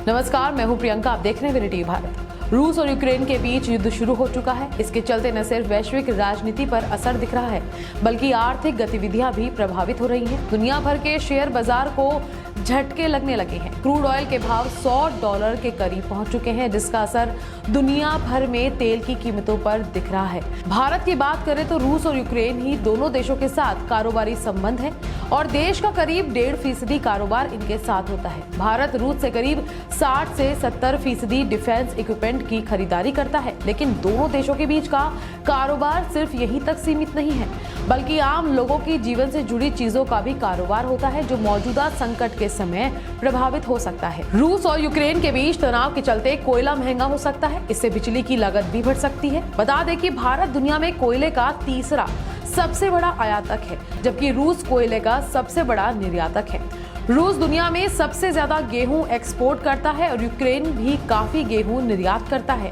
नमस्कार, मैं हूं प्रियंका। आप देख रहे हैं वीडियो भारत। रूस और यूक्रेन के बीच युद्ध शुरू हो चुका है। इसके चलते न सिर्फ वैश्विक राजनीति पर असर दिख रहा है, बल्कि आर्थिक गतिविधियां भी प्रभावित हो रही हैं। दुनिया भर के शेयर बाजार को झटके लगने लगे हैं। क्रूड ऑयल के भाव $100 के करीब पहुंच चुके हैं, जिसका असर दुनिया भर में तेल की कीमतों पर दिख रहा है। भारत की बात करें तो रूस और यूक्रेन ही दोनों देशों के साथ कारोबारी संबंध है और देश का करीब 1.5% कारोबार इनके साथ होता है। भारत रूस से करीब 60 से 70% डिफेंस इक्विपमेंट की खरीदारी करता है, लेकिन दोनों देशों के बीच का कारोबार सिर्फ यहीं तक सीमित नहीं है, बल्कि आम लोगों की जीवन से जुड़ी चीजों का भी कारोबार होता है, जो मौजूदा संकट के समय प्रभावित हो सकता है। रूस और यूक्रेन के बीच तनाव के चलते कोयला महंगा हो सकता है, इससे बिजली की लागत भी बढ़ सकती है। बता दें कि भारत दुनिया में कोयले का तीसरा सबसे बड़ा आयातक है, जबकि रूस कोयले का सबसे बड़ा निर्यातक है। रूस दुनिया में सबसे ज्यादा गेहूं एक्सपोर्ट करता है और यूक्रेन भी काफी गेहूं निर्यात करता है।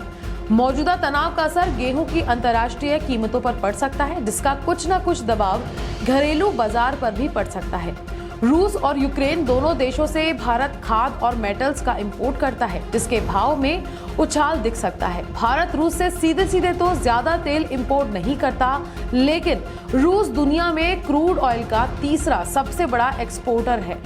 मौजूदा तनाव का असर गेहूं की अंतर्राष्ट्रीय कीमतों पर पड़ सकता है, जिसका कुछ न कुछ दबाव घरेलू बाजार पर भी पड़ सकता है। रूस और यूक्रेन दोनों देशों से भारत खाद और मेटल्स का इंपोर्ट करता है, जिसके भाव में उछाल दिख सकता है। भारत रूस से सीधे सीधे तो ज्यादा तेल इंपोर्ट नहीं करता, लेकिन रूस दुनिया में क्रूड ऑयल का तीसरा सबसे बड़ा एक्सपोर्टर है।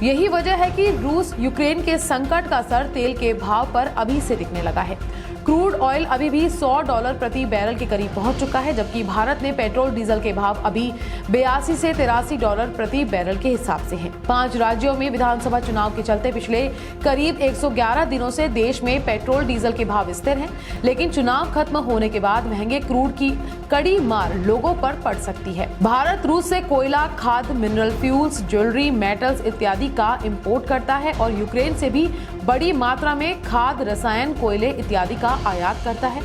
यही वजह है कि रूस यूक्रेन के संकट का असर तेल के भाव पर अभी से दिखने लगा है। क्रूड ऑयल अभी भी $100 प्रति बैरल के करीब पहुंच चुका है, जबकि भारत में पेट्रोल डीजल के भाव अभी $82 से $83 प्रति बैरल के हिसाब से हैं। 5 राज्यों में विधानसभा चुनाव के चलते पिछले करीब 111 दिनों से देश में पेट्रोल डीजल के भाव स्थिर हैं, लेकिन चुनाव खत्म होने के बाद महंगे क्रूड की कड़ी मार लोगों पर पड़ सकती है। भारत रूस से कोयला, खाद, मिनरल फ्यूल्स, ज्वेलरी, मेटल्स इत्यादि का इंपोर्ट करता है और यूक्रेन से भी बड़ी मात्रा में खाद, रसायन, कोयले इत्यादि का आयात करता है।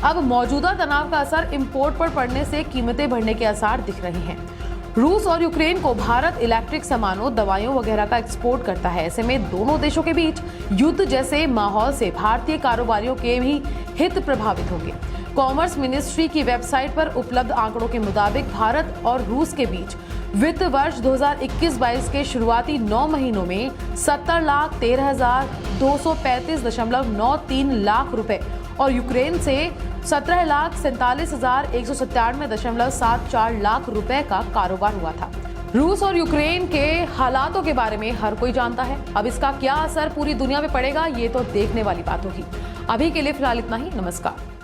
अब मौजूदा तनाव का असर इंपोर्ट पर पड़ने से कीमतें बढ़ने के आसार दिख रहे हैं। रूस और यूक्रेन को भारत इलेक्ट्रिक सामानों, दवाइयों वगैरह का एक्सपोर्ट करता है। ऐसे में दोनों देशों के बीच युद्ध जैसे माहौल से भारतीय कारोबारियों के भी हित प्रभावित होंगे। कॉमर्स मिनिस्ट्री की वेबसाइट पर उपलब्ध आंकड़ों के मुताबिक भारत और रूस के बीच वित्त वर्ष 2021-22 के शुरुआती 9 महीनों में 70,13,235.93 लाख रुपए और यूक्रेन से 17,47,197.74 लाख रुपए का कारोबार हुआ था। रूस और यूक्रेन के हालातों के बारे में हर कोई जानता है। अब इसका क्या असर पूरी दुनिया में पड़ेगा, ये तो देखने वाली बात होगी। अभी के लिए फिलहाल इतना ही। नमस्कार।